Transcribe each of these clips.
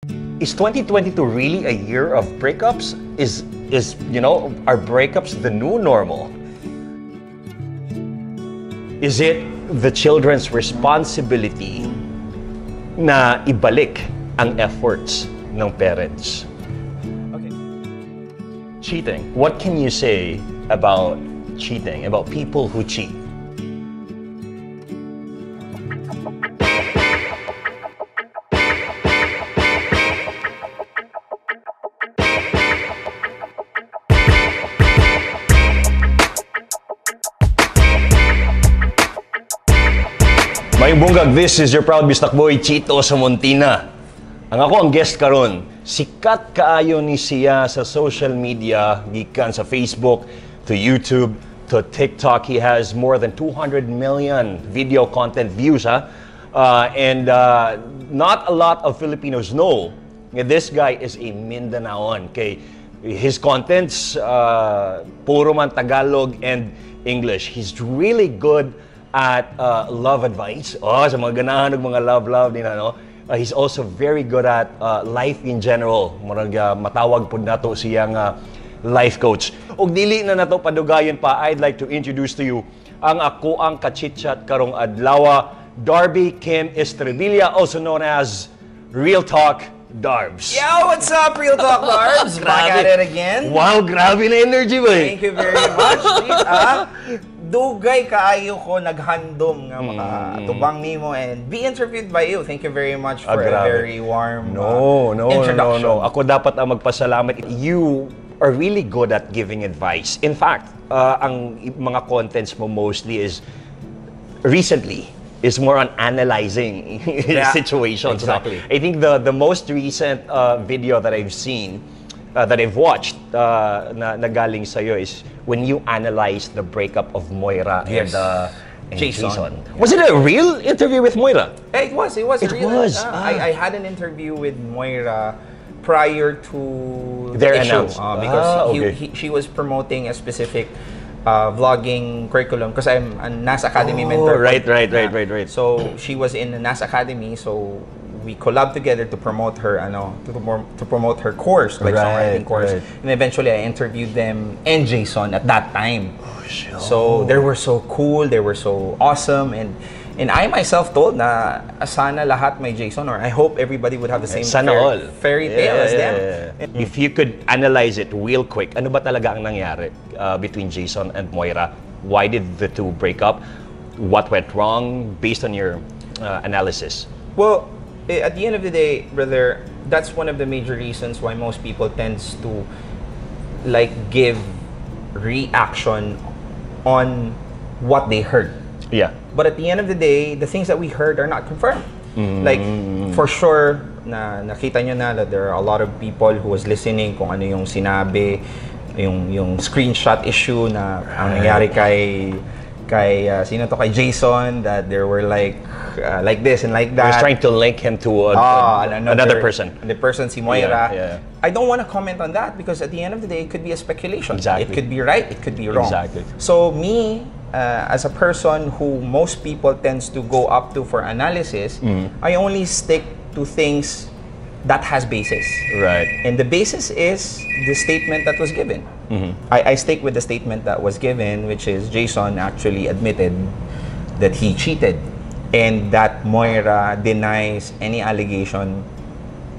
Is 2022 really a year of breakups? Is are breakups the new normal? Is it the children's responsibility na ibalik ang efforts ng parents? Okay. Cheating. What can you say about cheating, about people who cheat? Mayong bunggag, this is your proud bistak boy, Chito Samontina. Ang ako ang guest karon, sikat kaayo ni siya sa social media, gikan sa Facebook, to YouTube, to TikTok. He has more than 200 million video content views, and not a lot of Filipinos know this guy is a Mindanaon. Okay? His contents, puro man Tagalog and English. He's really good at love advice. Sa mga ganahan ng mga love nila, no? He's also very good at life in general. Matawag po nato siyang life coach. Og dili na nato padugayon pa, I'd like to introduce to you ang ako ang kachitchat karong adlaw, Darby Kim Estrevilla, also known as Real Talk Darbs. Yo, what's up, Real Talk Darbs? Back at it again. Wow, grabe na energy mo. Thank you very much. Dugay kaayo ko naghandom nga makatubang nimo and be interviewed by you. Thank you very much for a very warm introduction. No. Ako dapat ang magpasalamat. You are really good at giving advice. In fact, ang mga contents mo mostly is recently is more on analyzing situations. Exactly. I think the most recent video that I've seen, that I've watched na galing sa'yo is when you analyzed the breakup of Moira and Jason. Was it a real interview with Moira? It was. It was. I had an interview with Moira prior to their the issue because she was promoting a specific vlogging curriculum because I'm a NAS Academy mentor. Right. So she was in the NAS Academy, so we collabed together to promote her to promote her course, like songwriting course. And eventually I interviewed them and Jason at that time. So they were so cool, they were so awesome, and I myself told na sana lahat may Jason, or I hope everybody would have the same fairy tale as them. If you could analyze it real quick, ano ba talaga ang nangyari between Jason and Moira? Why did the two break up? What went wrong based on your analysis? Well, at the end of the day, brother, that's one of the major reasons why most people tends to give reaction on what they heard. Yeah. But at the end of the day, the things that we heard are not confirmed. Like, for sure, nakita nyo na that there are a lot of people who was listening kung ano yung sinabi, yung screenshot issue na ang nangyari kay Jason, that there were like this and like that. He was trying to link him to another person. The person, si Moira. Yeah. I don't want to comment on that because at the end of the day, it could be a speculation. Exactly. It could be right, it could be wrong. Exactly. So me, as a person who most people tends to go up to for analysis, I only stick to things that has basis. Right. And the basis is the statement that was given. I stick with the statement that was given, which is Jason actually admitted that he cheated and that Moira denies any allegation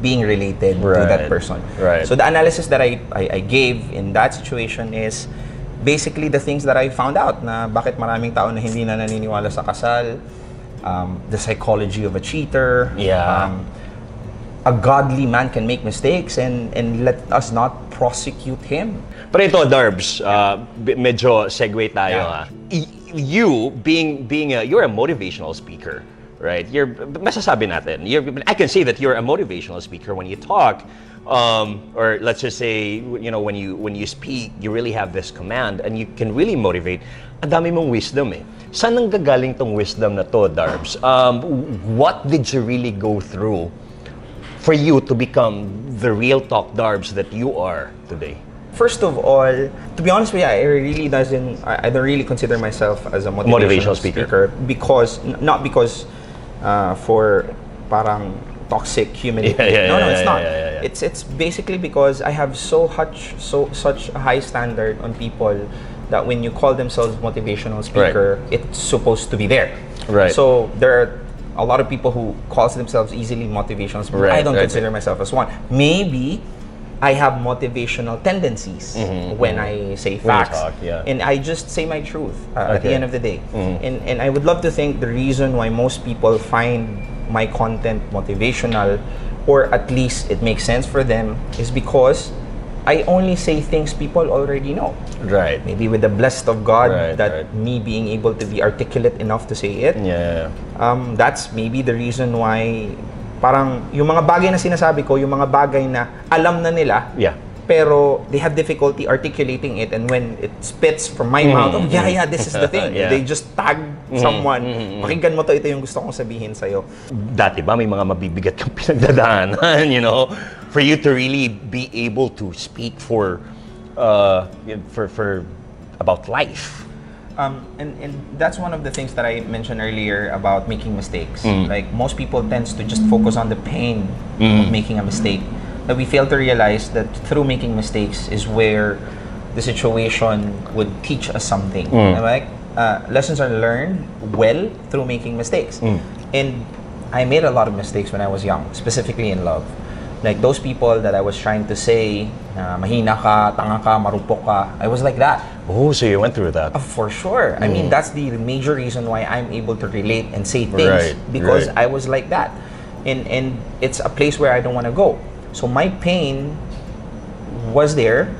being related to that person. Right. So the analysis that I gave in that situation is basically the things that I found out na bakit maraming tao na hindi na naniniwala sa kasal, the psychology of a cheater, a godly man can make mistakes and let us not prosecute him. Pero ito, Darbs, medyo segue tayo. You you're a motivational speaker, right? Masasabi natin. I can say that you're a motivational speaker when you talk, or let's just say, when you speak, you really have this command and you can really motivate. Ang dami mong wisdom eh. Saan nanggagaling tong wisdom na to, Darbs? What did you really go through for you to become the Real Talk Darbs that you are today? First of all, to be honest with you, I don't really consider myself as a motivational speaker because not because for parang toxic humility. No, it's not. It's basically because I have such a high standard on people that when you call themselves motivational speaker, it's supposed to be there. Right. So there are a lot of people who calls themselves easily motivational speaker. I don't consider myself as one. Maybe I have motivational tendencies when I say facts, and I just say my truth at the end of the day. And I would love to think the reason why most people find my content motivational, or at least it makes sense for them, is because I only say things people already know. Right. Maybe with the blessed of God me being able to be articulate enough to say it. That's maybe the reason why parang yung mga bagay na sinasabi ko, yung mga bagay na alam na nila, pero they have difficulty articulating it, and when it spits from my mouth, this is the thing. They just tag someone, pakinggan mo to, ito yung gusto kong sabihin sa'yo. Dati ba may mga mabibigat kang pinagdadaanan, you know, for you to really be able to speak for about life? And that's one of the things that I mentioned earlier about making mistakes. Like most people tends to just focus on the pain of making a mistake. That we fail to realize that through making mistakes is where the situation would teach us something. Right? Lessons are learned well through making mistakes. And I made a lot of mistakes when I was young, specifically in love. Like those people that I was trying to say, mahina ka, tanga ka, marupok ka, I was like that. Oh, so you went through that? For sure. I mean, that's the major reason why I'm able to relate and say things, because I was like that. And it's a place where I don't want to go. So my pain was there,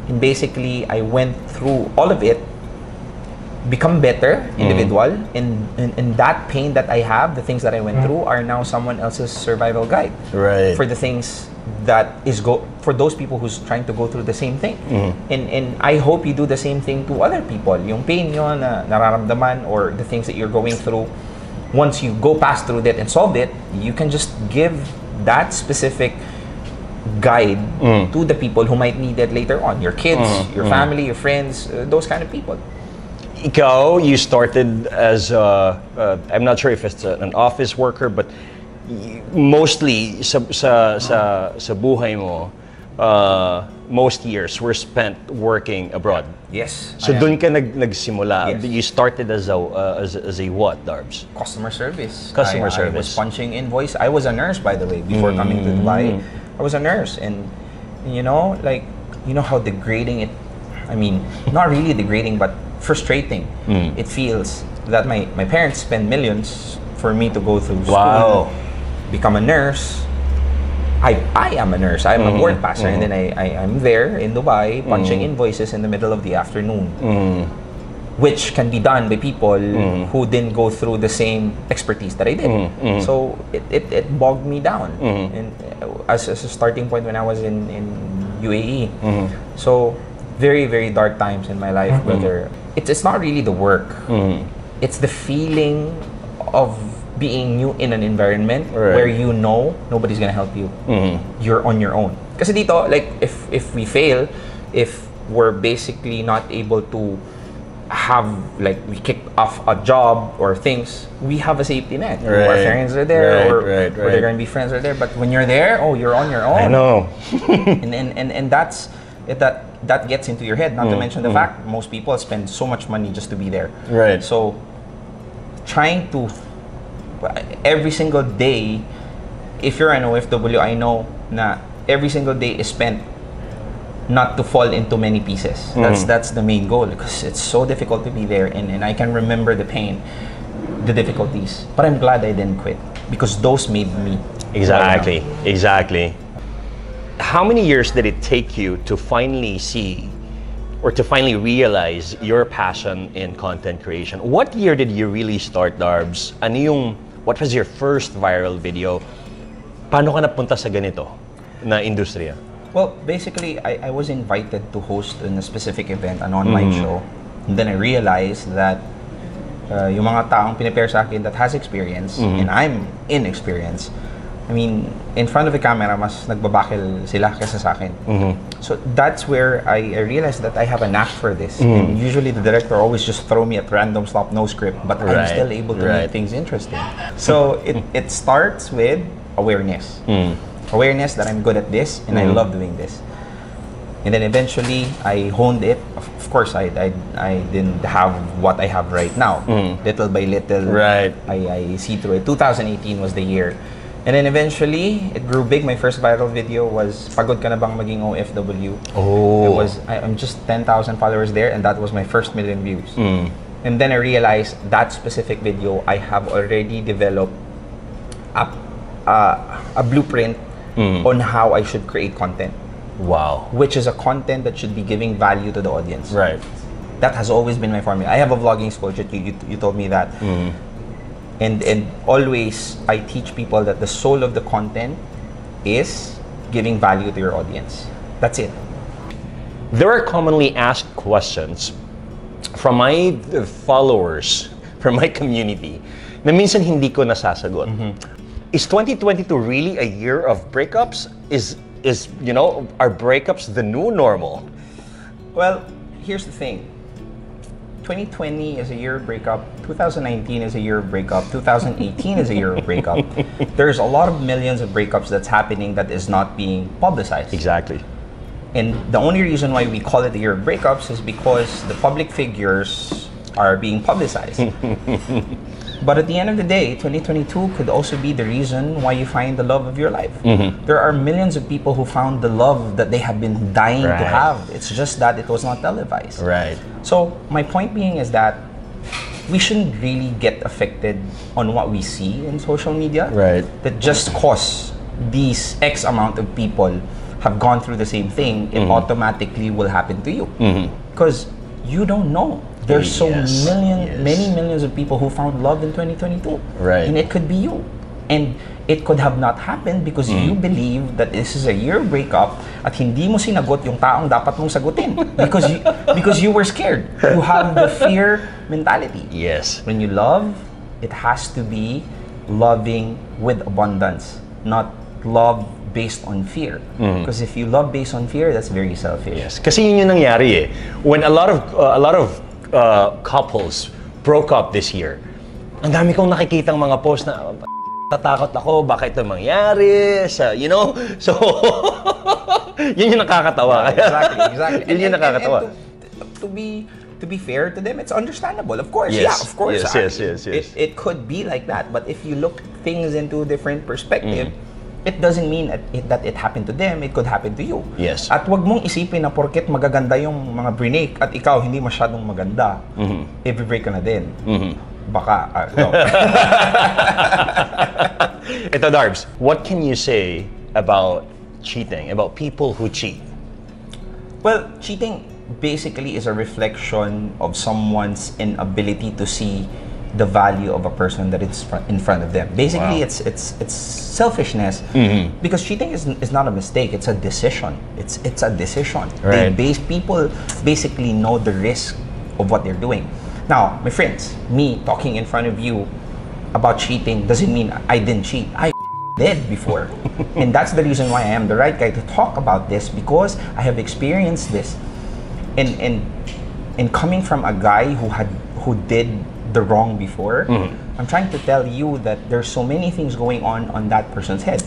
and basically I went through all of it, become better individual, and that pain that I have, the things that I went through, are now someone else's survival guide for the things that is for those people who's trying to go through the same thing. And I hope you do the same thing to other people. Yung pain nyo na nararamdaman, or the things that you're going through, once you go past through that and solve it, you can just give that specific guide to the people who might need it later on. Your kids, your family, your friends, those kind of people. Ikaw, you started as I'm not sure if it's an office worker, but mostly sa buhay mo, most years were spent working abroad. Yes. So doon ka nagsimula. Yes. You started as a what, Darbs? Customer service. Customer service. I was punching invoice. I was a nurse, by the way, before coming to Dubai. I was a nurse, and you know, like, you know how degrading it. I mean, not really degrading, but frustrating. It feels that my parents spend millions for me to go through school, become a nurse. I am a nurse. I'm a board passer, and then I'm there in Dubai punching invoices in the middle of the afternoon, which can be done by people who didn't go through the same expertise that I did. So it bogged me down, and as a starting point when I was in UAE. So very, very dark times in my life, whether it's not really the work, it's the feeling of being new in an environment where you know nobody's gonna help you. You're on your own. Kasi dito, like, if we fail, if we're basically not able to have, like, we kicked off a job or things, we have a safety net. Our friends are there, or they're gonna be friends are there. But when you're there, you're on your own. I know. and that's it, that gets into your head. Not to mention the fact most people spend so much money just to be there. So trying to every single day, if you're an OFW, I know na every single day is spent not to fall into many pieces. That's the main goal, because it's so difficult to be there, and I can remember the pain, the difficulties. But I'm glad I didn't quit, because those made me. Exactly. How many years did it take you to finally see, or to finally realize your passion in content creation? What year did you really start, Darbs? What was your first viral video? Paano ka napunta sa ganito na industriya? Well, basically, I was invited to host in a specific event, an online show. And then I realized that yung mga taong pinipare sa akin that has experience, and I'm inexperienced, I mean, in front of the camera, mas nagbabakil sila kaysa sa akin. So that's where I realized that I have a knack for this. And usually the director always just throw me at random slop, no script, but I'm still able to make things interesting. So it starts with awareness. Awareness that I'm good at this and I love doing this. And then eventually I honed it. Of course, I didn't have what I have right now. Little by little, I see through it. 2018 was the year. And then eventually, it grew big. My first viral video was, Pagod ka na bang maging OFW? Oh. It was, I'm just 10,000 followers there, and that was my first million views. And then I realized that specific video, I have already developed a blueprint on how I should create content. Wow. Which is a content that should be giving value to the audience. Right. That has always been my formula. I have a vlogging school, you told me that. And always, I teach people that the soul of the content is giving value to your audience. That's it. There are commonly asked questions from my followers, from my community, na minsan hindi ko nasasagot. Is 2022 really a year of breakups? Is are breakups the new normal? Well, here's the thing. 2020 is a year of breakup. 2019 is a year of breakup. 2018 is a year of breakup. There's a lot of millions of breakups that's happening that is not being publicized. Exactly. And the only reason why we call it the year of breakups is because the public figures are being publicized. But at the end of the day, 2022 could also be the reason why you find the love of your life. There are millions of people who found the love that they have been dying to have. It's just that it was not televised. Right. So my point being is that we shouldn't really get affected on what we see in social media. Right. That just cause these X amount of people have gone through the same thing, it automatically will happen to you. Because you don't know. There's so many millions of people who found love in 2022. Right. And it could be you. And it could have not happened because you believe that this is a year of breakup at hindi mo sinagot yung taong dapat mong sagutin. Because you were scared. You have the fear mentality. Yes. When you love, it has to be loving with abundance, not love based on fear. Because if you love based on fear, that's very selfish. Yes. Kasi yun yung nangyari eh. When a lot of couples broke up this year, ang dami kong nakikitang mga posts na tatakot ako, baka ito mangyari, so yun yung nakakatawa. Exactly. Yun yung nakakatawa. And to be fair to them, it's understandable. Of course, yes. yeah, of course. Yes. It could be like that, but if you look things into a different perspective, it doesn't mean that it happened to them, it could happen to you. Yes. At wag mong isipin na porket magaganda yung mga break at ikaw hindi masyadong maganda, i-break ka na din. Baka, no. Ito, Darbs, what can you say about cheating, about people who cheat? Well, cheating basically is a reflection of someone's inability to see the value of a person that is in front of them. Basically, it's selfishness. Because cheating is not a mistake; it's a decision. It's a decision. Right. People basically know the risk of what they're doing. Now, my friends, me talking in front of you about cheating doesn't mean I didn't cheat. I did before, and that's the reason why I am the right guy to talk about this, because I have experienced this. And coming from a guy who did the wrong before, I'm trying to tell you that there's so many things going on that person's head.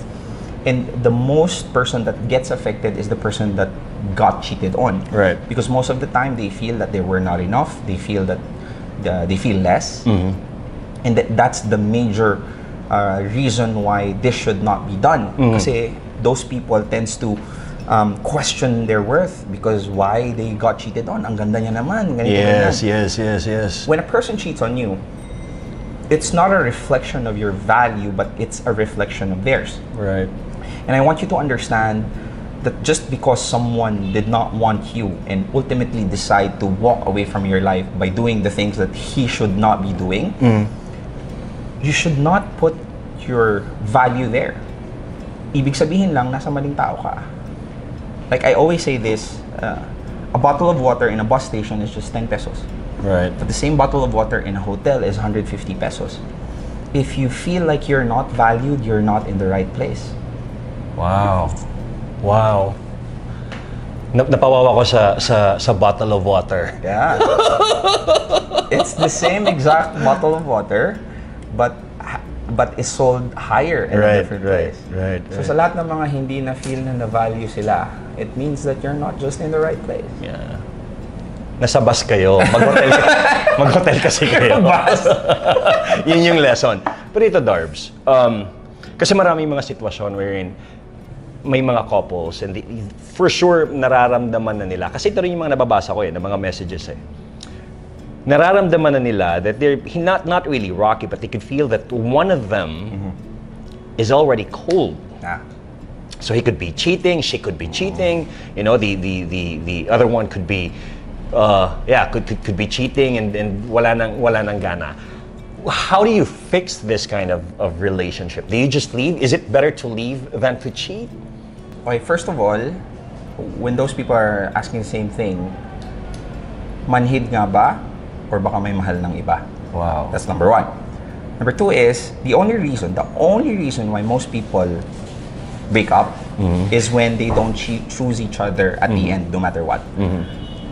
And the most person that gets affected is the person that got cheated on. Right. Because most of the time they feel that they were not enough. They feel that they feel less. And that's the major reason why this should not be done. Kasi those people tends to question their worth because why they got cheated on. Ang ganda niya naman. Yes. When a person cheats on you, it's not a reflection of your value, but it's a reflection of theirs. Right. And I want you to understand that just because someone did not want you and ultimately decide to walk away from your life by doing the things that he should not be doing, you should not put your value there. Ibig sabihin lang, nasa maling tao ka. Like I always say this, a bottle of water in a bus station is just 10 pesos. Right. But the same bottle of water in a hotel is 150 pesos. If you feel like you're not valued, you're not in the right place. Wow. Napawawa ko sa bottle of water. Yeah. It's the same exact bottle of water, but but is sold higher in a different place. Right. So sa lahat ng mga hindi na feel na na-value sila, it means that you're not just in the right place. Yeah. Nasa bus kayo. Mag-hotel kasi kayo. Bus. Yun yung lesson. Pero ito, Darbs, kasi maraming mga sitwasyon wherein may mga couples and for sure nararamdaman na nila. Kasi ito rin yung mga nababasa ko ng mga messages Nararamdaman na nila that they're not really rocky, but they could feel that one of them is already cold. Ah. So he could be cheating, she could be cheating, you know, the other one could be could be cheating and wala nang gana. How do you fix this kind of relationship? Do you just leave? Is it better to leave than to cheat? Okay, first of all, when those people are asking the same thing, manhid nga ba? Or baka may mahal ng iba? Wow. That's number one. Number two is, the only reason why most people break up is when they don't choose each other at the end, no matter what.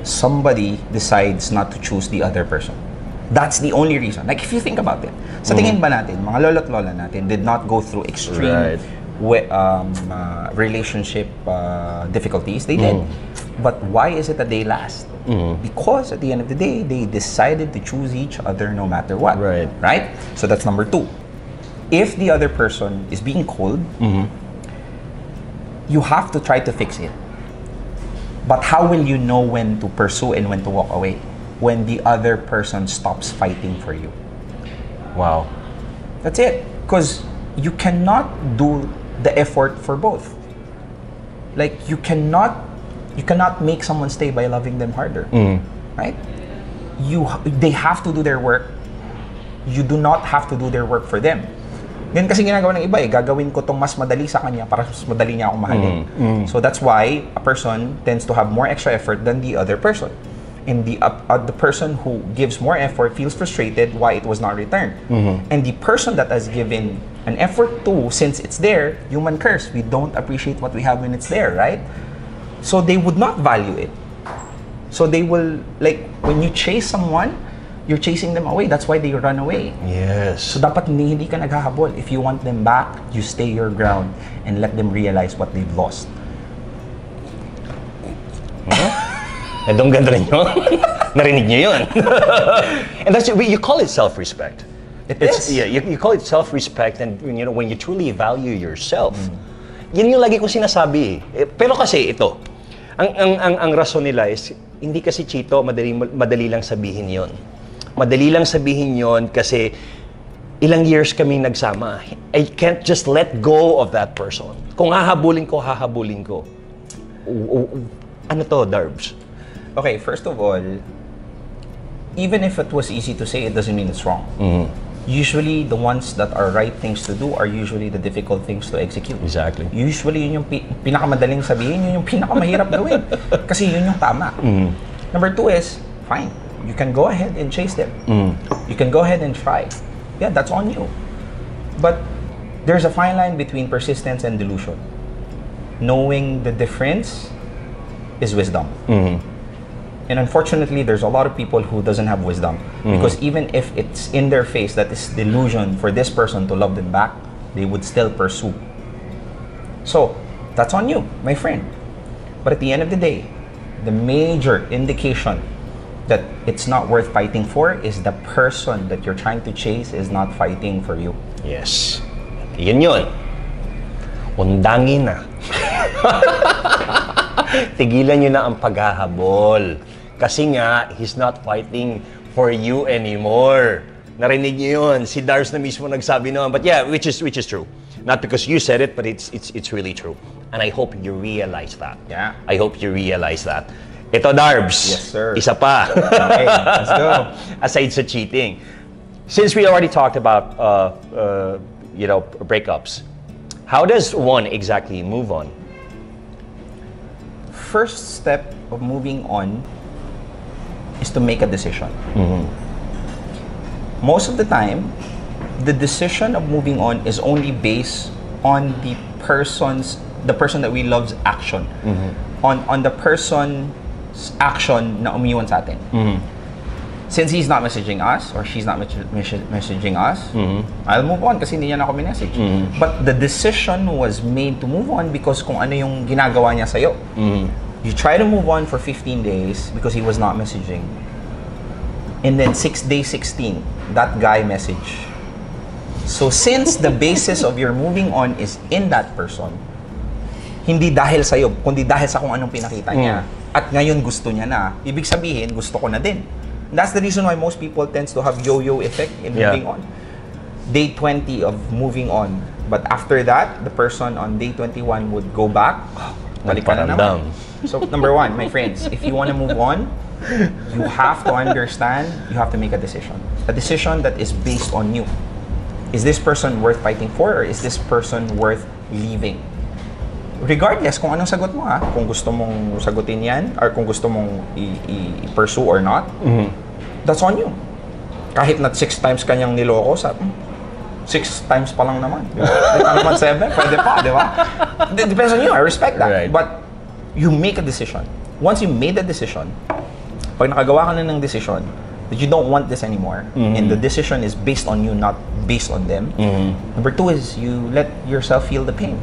Somebody decides not to choose the other person. That's the only reason. Like, if you think about it, sa tingin ba natin, mga lolo't lola natin did not go through extreme relationship difficulties? They did. But why is it that they last? Because at the end of the day, they decided to choose each other no matter what. Right? So that's number two. If the other person is being cold, you have to try to fix it. But how will you know when to pursue and when to walk away? When the other person stops fighting for you. Wow. That's it. Because you cannot do the effort for both. Like, you cannot make someone stay by loving them harder. Right? They have to do their work. You do not have to do their work for them. Ganun kasi ginagawa ng iba gagawin ko tong mas madali sa kanya para mas madali niya akong mahalin. So that's why a person tends to have more extra effort than the other person. And the person who gives more effort feels frustrated why it was not returned. And the person that has given an effort to, since it's there, human curse, we don't appreciate what we have when it's there, right? So they would not value it. So they will, like, when you chase someone, you're chasing them away. That's why they run away. Yes. So dapat hindi ka naghahabol. If you want them back, you stay your ground and let them realize what they've lost. Ang ganda rin yun. Narinig niyo yun. And that's you call it self-respect. It's yeah, you call it self-respect, and you know, when you truly value yourself. Yun yung lagi ko sinasabi. Pero kasi ito, ang rason nila is hindi kasi, Chito, madali lang sabihin 'yon. Madali lang sabihin 'yon kasi ilang years kaming nagsama. I can't just let go of that person. Kung hahabulin ko. Ano to, Darbs? Okay, first of all, even if it was easy to say, it doesn't mean it's wrong. Usually, the ones that are right things to do are usually the difficult things to execute. Exactly. Usually, yun yung pinakamadaling sabihin, yun yung pinakamahirap gawin. Kasi yun yung tama. Number two is, fine, you can go ahead and chase them. You can go ahead and try. Yeah, that's on you. But there's a fine line between persistence and delusion. Knowing the difference is wisdom. And unfortunately, there's a lot of people who doesn't have wisdom. Because even if it's in their face that is delusion for this person to love them back, they would still pursue. So, that's on you, my friend. But at the end of the day, the major indication that it's not worth fighting for is the person that you're trying to chase is not fighting for you. Yes. Yun. Undangin na. Tigilan nyo na ang paghahabol. Kasi nga, he's not fighting for you anymore. Narinig nyo yun. Si Darbs na mismo nagsabi naman. But yeah, which is true. Not because you said it, but it's really true. And I hope you realize that. Yeah. I hope you realize that. Ito, Darbs. Yes, sir. Isa pa. Okay, let's go. Aside sa cheating. Since we already talked about, breakups, how does one exactly move on? First step of moving on is to make a decision. Most of the time, the decision of moving on is only based on the person that we love's action, on the person's action na umiwan sa atin. Since he's not messaging us or she's not messaging us, I'll move on kasi hindi niya na ako minessage. But the decision was made to move on because kung ano yung ginagawa niya sa'yo. You try to move on for 15 days because he was not messaging. And then day 16, that guy message. So since the basis of your moving on is in that person, hindi dahil sa'yo, kundi dahil sa kung anong pinakita niya. At ngayon gusto niya na. Ibig sabihin, gusto ko na din. That's the reason why most people tends to have yo-yo effect in moving on. Day 20 of moving on. But after that, the person on day 21 would go back. Balik ka na naman. So, number one, my friends, if you want to move on, you have to understand, you have to make a decision. A decision that is based on you. Is this person worth fighting for or is this person worth leaving? Regardless kung anong sagot mo kung gusto mong sagutin yan or kung gusto mong i-pursue or not, that's on you. Kahit na 6 times kanyang niloko, 6 times pa lang naman. Di pa naman 7, pwede pa, di ba? Depends on you, I respect that. Right. But you make a decision. Once you made a decision, pag nakagawa ka na ng decision that you don't want this anymore, and the decision is based on you, not based on them, number 2 is you let yourself feel the pain.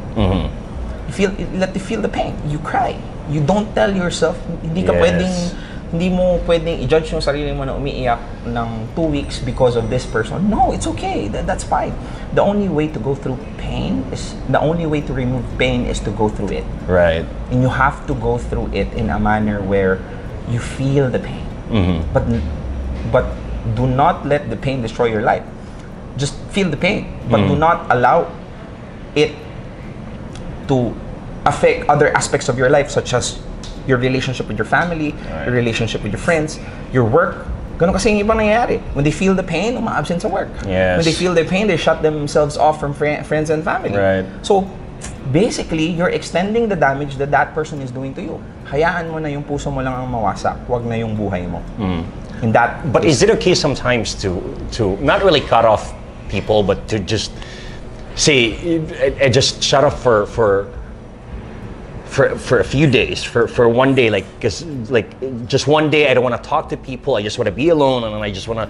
Let you feel the pain. You cry. You don't tell yourself, hindi mo pwedeng i-judge yung sarili mo na umiiyak ng 2 weeks because of this person. No, it's okay. That's fine. The only way to go through pain the only way to remove pain is to go through it. Right. And you have to go through it in a manner where you feel the pain. But do not let the pain destroy your life. Just feel the pain, but do not allow it to affect other aspects of your life, such as your relationship with your family, your relationship with your friends, your work. Ganun kasi yung ibang nangyayari. When they feel the pain, uma-absent sa work. Yes. When they feel the pain, they shut themselves off from friends and family. Right. So, basically, you're extending the damage that that person is doing to you. Hayaan mo na yung puso mo lang ang mawasak, wag na yung buhay mo. But is it okay sometimes to not really cut off people, but to just say, just shut off for a few days, for one day, just one day I don't want to talk to people, I just want to be alone, and I just want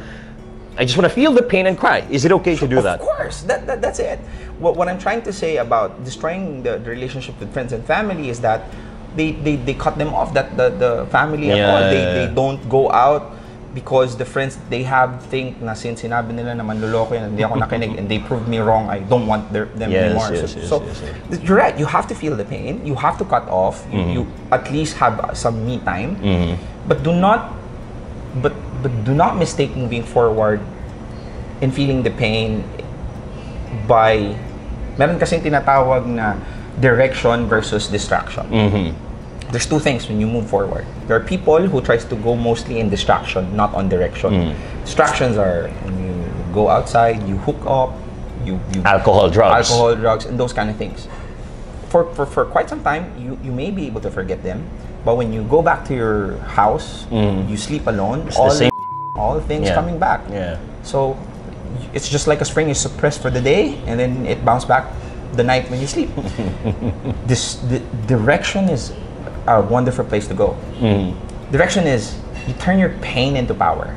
to feel the pain and cry. Is it okay to do that? Of course, that's it. What I'm trying to say about destroying the relationship with friends and family is that they cut them off, that the family at all, they don't go out because the friends they have think na since sinabi nila na manloloko yan, hindi ako nakinig, and they proved me wrong, I don't want them anymore. So you're right, you have to feel the pain, you have to cut off, you at least have some me time, but do not mistake moving forward and feeling the pain by, meron kasing tinatawag na direction versus distraction. There's 2 things when you move forward. There are people who tries to go mostly in distraction, not on direction. Distractions are when you go outside, you hook up, you alcohol, drugs, and those kind of things. For quite some time, you may be able to forget them, but when you go back to your house, you sleep alone, all things coming back. So it's just like a spring is suppressed for the day, and then it bounces back the night when you sleep. The direction is a wonderful place to go. Direction is you turn your pain into power.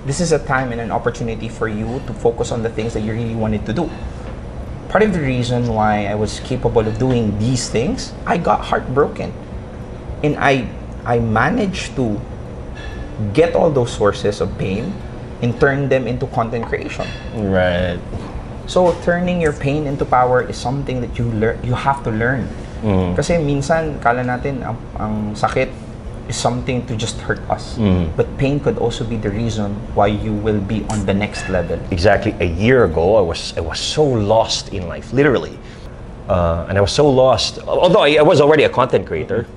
This is a time and an opportunity for you to focus on the things that you really wanted to do. Part of the reason why I was capable of doing these things, I got heartbroken, and I managed to get all those sources of pain and turn them into content creation. Right. So turning your pain into power is something that you have to learn. Kasi minsan kala natin ang sakit is something to just hurt us. But pain could also be the reason why you will be on the next level. Exactly. A year ago, I was so lost in life, literally, and I was so lost. Although I was already a content creator,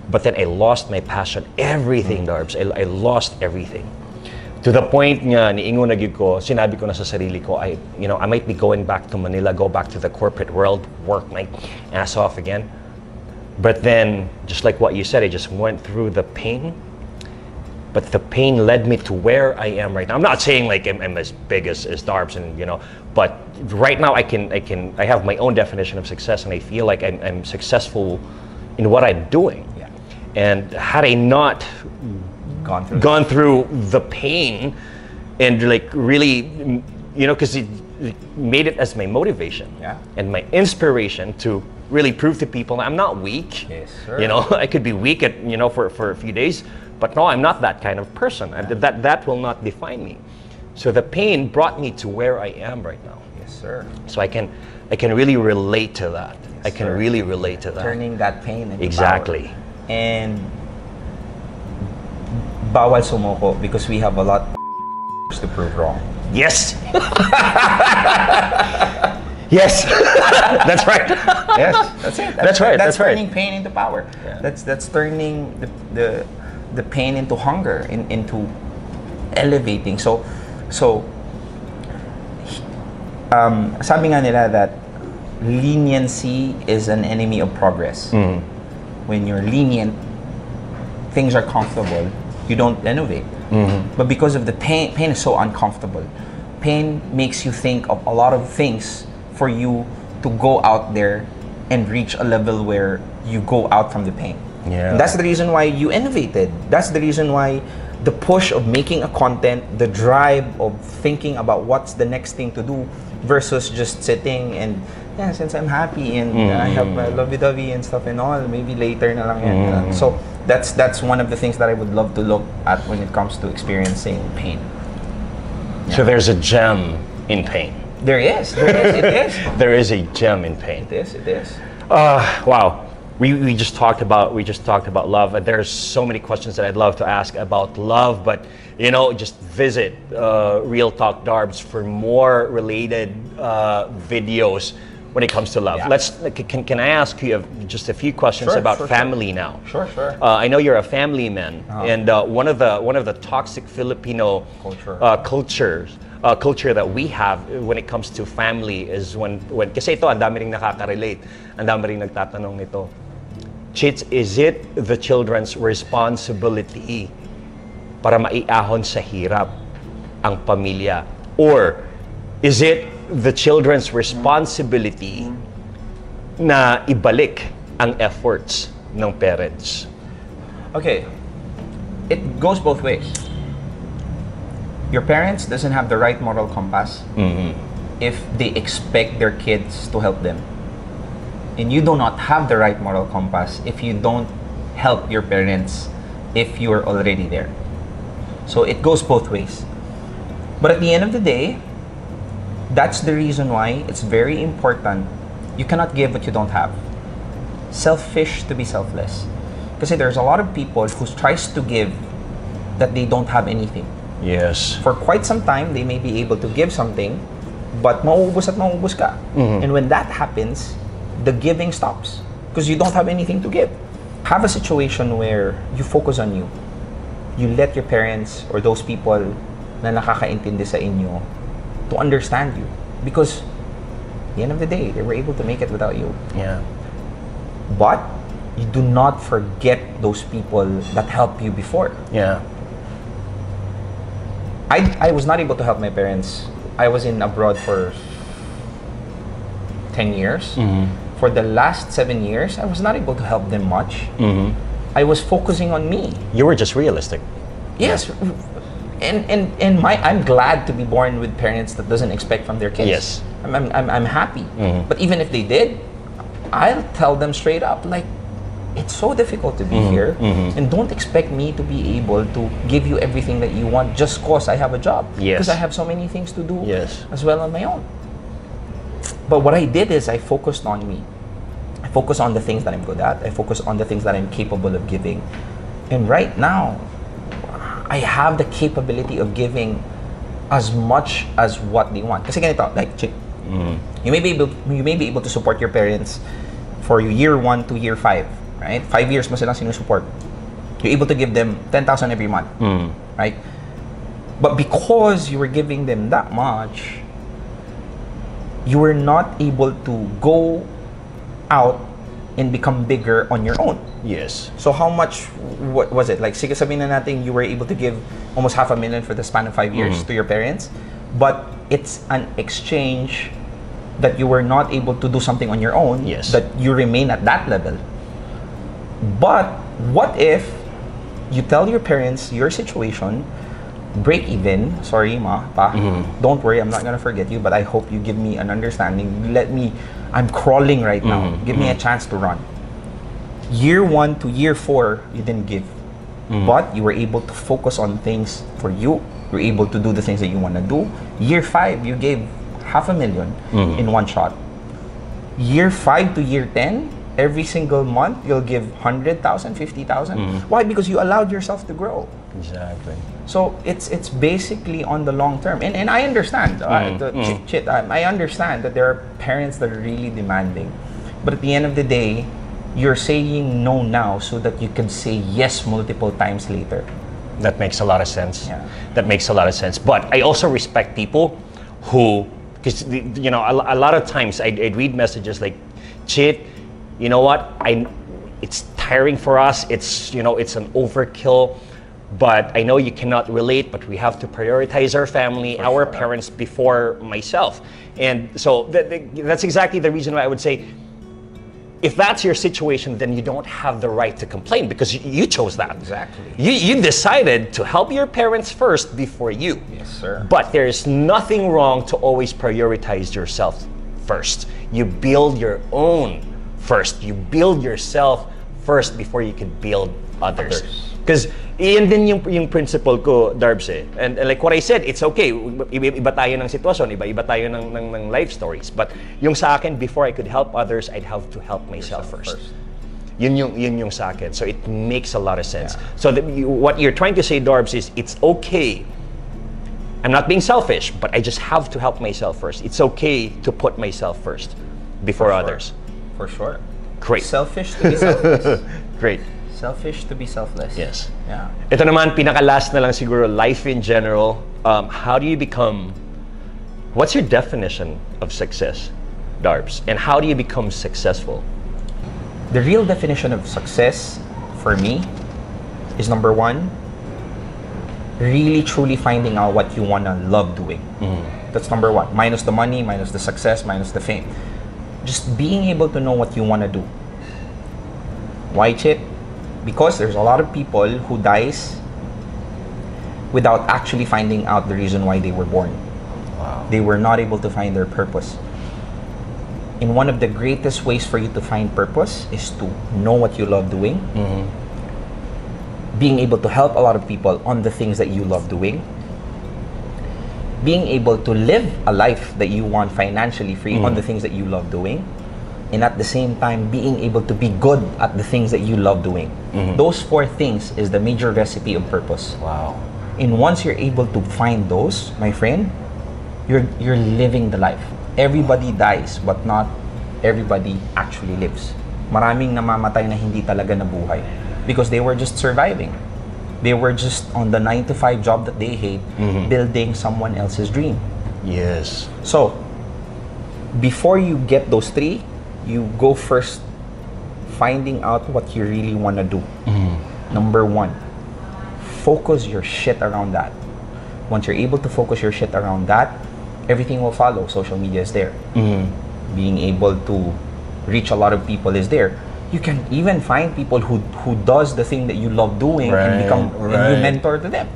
but then I lost my passion, everything, Darbs. I lost everything. To the point nga, niingon na gyud ko, sinabi ko na sa sarili ko, I might be going back to Manila, go back to the corporate world, work my ass off again. But then, just like what you said, I just went through the pain. But the pain led me to where I am right now. I'm not saying like I'm as big as Darbs, and but right now I have my own definition of success, and I feel like I'm successful in what I'm doing. And had I not gone through the pain, and like really, you know, because it made it as my motivation and my inspiration to really prove to people I'm not weak. Yes, sir. You know, I could be weak at, you know, for a few days, but no, I'm not that kind of person. That will not define me. So the pain brought me to where I am right now. Yes, sir. So I can really relate to that. Yes, I can sir. really relate to that. Turning that pain into exactly. power. And bawal sumuko because we have a lot to prove wrong. Yes. Yes. That's right. Yes, that's it. That's right. That's right. turning pain into power. Yeah. That's turning the pain into hunger, into elevating. So sabi nga nila that leniency is an enemy of progress. When you're lenient, things are comfortable, you don't innovate. But because of the pain is so uncomfortable. Pain makes you think of a lot of things for you to go out there and reach a level where you go out from the pain. Yeah. And that's the reason why you innovated. That's the reason why the push of making a content, the drive of thinking about what's the next thing to do versus just sitting and since I'm happy and I have my lovey-dovey and stuff and all, maybe later na lang yan. So that's one of the things that I would love to look at when it comes to experiencing pain. So there's a gem in pain. There is. It is. There is a gem in pain. It is. Wow. We just talked about love, and there's so many questions that I'd love to ask about love, but you know, just visit Real Talk Darbs for more related videos when it comes to love. Yeah. Can I ask you just a few questions about family now? Sure. I know you're a family man, and one of the toxic Filipino culture that we have when it comes to family is when kasi ito ang dami ring nakaka-relate, ang dami ring nagtatanong nito. Chits, is it the children's responsibility para maiahon sa hirap ang pamilya, or is it the children's responsibility na ibalik ang efforts ng parents? Okay, it goes both ways. Your parents doesn't have the right moral compass if they expect their kids to help them. And you do not have the right moral compass if you don't help your parents if you're already there. So it goes both ways. But at the end of the day, that's the reason why it's very important. You cannot give what you don't have. Selfish to be selfless. Because there's a lot of people who tries to give that they don't have anything. Yes. For quite some time, they may be able to give something, but mauubos at mauubos ka. And when that happens, the giving stops because you don't have anything to give. Have a situation where you focus on you. You let your parents or those people na nakakaintindi sa inyo to understand you, because at the end of the day, they were able to make it without you. Yeah. But you do not forget those people that helped you before. Yeah. I was not able to help my parents. I was in abroad for 10 years. For the last 7 years, I was not able to help them much. I was focusing on me. You were just realistic. Yes. I'm glad to be born with parents that doesn't expect from their kids. Yes. I'm happy. But even if they did, I'll tell them straight up, like, it's so difficult to be here, and don't expect me to be able to give you everything that you want just cause I have a job. Yes. Because I have so many things to do as well on my own. But what I did is I focused on me. I focused on the things that I'm good at. I focused on the things that I'm capable of giving. And right now, I have the capability of giving as much as what they want. Kasi ganito, like, you may be able to support your parents for year 1 to year 5, right? 5 years mo silang sinusupport. You're able to give them 10,000 every month, right? But because you were giving them that much, you were not able to go out and become bigger on your own. Yes. So how much, what was it? Like, sige sabihin na natin you were able to give almost $500,000 for the span of 5 years to your parents, but it's an exchange that you were not able to do something on your own, that you remain at that level. But what if You tell your parents your situation, break even. Sorry, ma, pa. Don't worry, I'm not gonna forget you, but I hope you give me an understanding. I'm crawling right now. Give me a chance to run. Year 1 to year 4, you didn't give. But you were able to focus on things for you. You're able to do the things that you want to do. Year 5, you gave $500,000 in one shot. Year 5 to year 10, every single month, you'll give 100,000, 50,000. Why? Because you allowed yourself to grow. Exactly. So it's basically on the long term. And I understand, I understand that there are parents that are really demanding. But at the end of the day, you're saying no now so that you can say yes multiple times later. That makes a lot of sense. Yeah. That makes a lot of sense. But I also respect people who, because you know, a lot of times I'd read messages like, "Chit, you know what? It's tiring for us. It's it's an overkill. But I know you cannot relate. But we have to prioritize our family, our parents before myself." And so that's exactly the reason why I would say, if that's your situation, then you don't have the right to complain because you chose that. Exactly. You decided to help your parents first before you. Yes, sir. But there's nothing wrong to always prioritize yourself first. You build your own first. You build yourself first before you can build others. Because iyan din yung principle ko, Darbs eh. And like what I said, it's okay. Iba tayo ng sitwasyon, iba tayo ng life stories. But yung sa akin, before I could help others, I'd have to help myself first. Yun yung sa akin. So it makes a lot of sense. Yeah. So what you're trying to say, Darbs, is it's okay. I'm not being selfish, but I just have to help myself first. It's okay to put myself first before others. For sure. Great. Selfish to be selfless. Great. Selfish to be selfless. Yes. Yeah. Ito naman, pinaka-last na lang siguro, life in general. How do you become, what's your definition of success, Darbs? And how do you become successful? The real definition of success for me is number 1, really truly finding out what you want to love doing. That's number 1. Minus the money, minus the success, minus the fame. Just being able to know what you want to do. Why, Chit? Because there's a lot of people who dies without actually finding out the reason why they were born. Wow. They were not able to find their purpose. And one of the greatest ways for you to find purpose is to know what you love doing. Being able to help a lot of people on the things that you love doing. Being able to live a life that you want financially free on the things that you love doing. And at the same time, being able to be good at the things that you love doing. Those 4 things is the major recipe of purpose. Wow. And once you're able to find those, my friend, you're living the life. Everybody dies, but not everybody actually lives. Maraming namamatay na hindi talaga nabuhay because they were just surviving. They were just on the 9-to-5 job that they hate, building someone else's dream. Yes. So, before you get those 3, you go first finding out what you really want to do. Number 1, focus your shit around that. Once you're able to focus your shit around that, everything will follow. Social media is there. Being able to reach a lot of people is there. You can even find people who does the thing that you love doing and become and you mentor to them.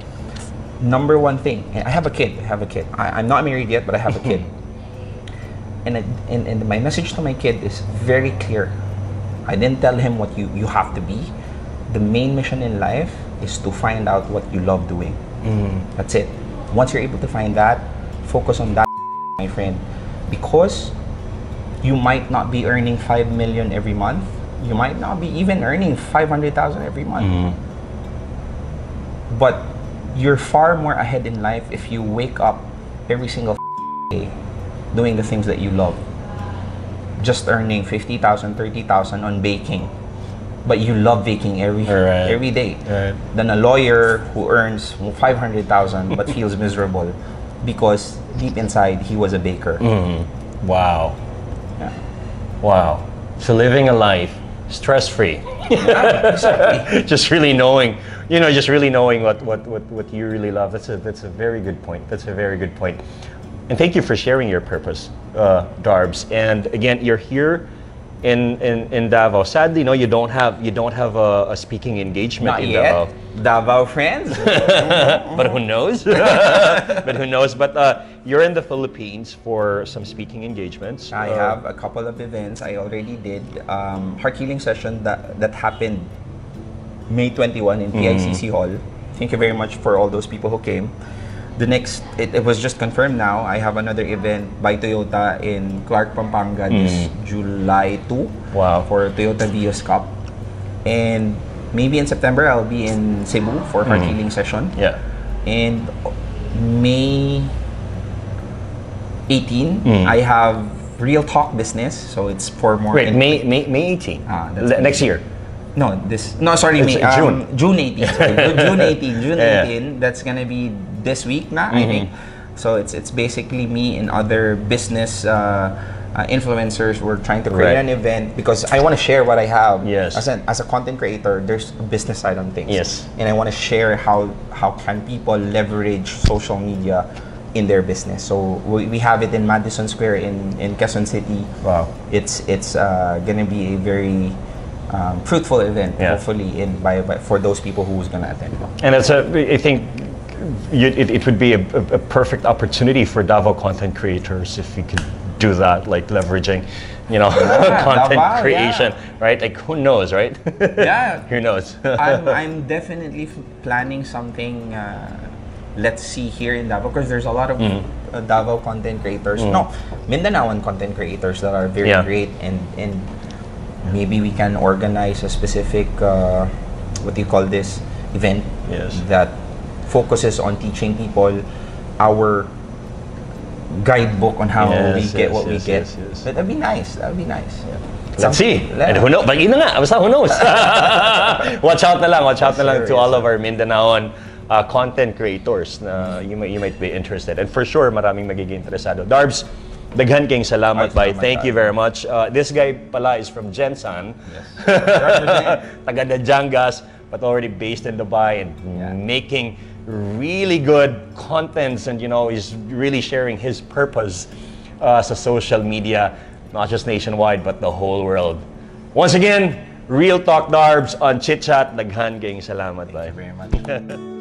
Number 1 thing, and I have a kid. I'm not married yet, but I have a kid. And my message to my kid is very clear. I didn't tell him what you have to be. The main mission in life is to find out what you love doing. That's it. Once you're able to find that, focus on that, my friend. Because you might not be earning 5 million every month. You might not be even earning 500,000 every month. But you're far more ahead in life if you wake up every single day doing the things that you love. Just earning 50,000, 30,000 on baking. But you love baking every day. Than a lawyer who earns 500,000 but feels miserable because deep inside he was a baker. Wow. Yeah. Wow. So living a life stress-free. Yeah, exactly. Just really knowing, just really knowing what you really love. That's a very good point. That's a very good point. And thank you for sharing your purpose, Darbs. And again, you're here in Davao. Sadly, no, you don't have a speaking engagement Not in yet. Davao. Davao friends. But who knows? But who knows? But you're in the Philippines for some speaking engagements. I have a couple of events. I already did heart healing session that happened May 21 in PICC Hall. Thank you very much for all those people who came. The next, it was just confirmed now. I have another event by Toyota in Clark, Pampanga this July 2. Wow. For Toyota Vios Cup. And maybe in September, I'll be in Cebu for heart healing session. Yeah. And May 18, I have Real Talk Business. So it's for more... Wait, May 18? Next year? No, sorry, May, June 18. Sorry, June 18. That's gonna be this week na, I think. So it's basically me and other business influencers. We're trying to create an event because I want to share what I have. Yes. As a content creator, there's a business side on things. Yes. And I want to share how can people leverage social media in their business. So we have it in Madison Square in Quezon City. Wow. It's gonna be a very fruitful event, hopefully, for those people who's gonna attend. And I think it would be a perfect opportunity for Davao content creators if we could do that, like leveraging, content Davao, creation, right? Like who knows, right? Yeah. Who knows? I'm definitely planning something. Let's see here in Davao because there's a lot of Davao content creators. No, Mindanaoan content creators that are very great and maybe we can organize a specific, what do you call this, event that focuses on teaching people our guidebook on how we get what we get. That'd be nice. That'd be nice. Yeah. Let's see. And who knows? But yun na nga, basta who knows? Watch out na lang to all of our Mindanaoan content creators na you might be interested. And for sure, maraming magiging interesado. Darbs, daghan kayong salamat, bye. Thank you very much. This guy pala is from Gensan. Yes. Taga Dajangas, but already based in Dubai and making really good contents, and is really sharing his purpose sa social media, not just nationwide but the whole world. Once again, Real Talk Darbs on Chit Chat. Daghan kayong salamat, bye. Thank you very much.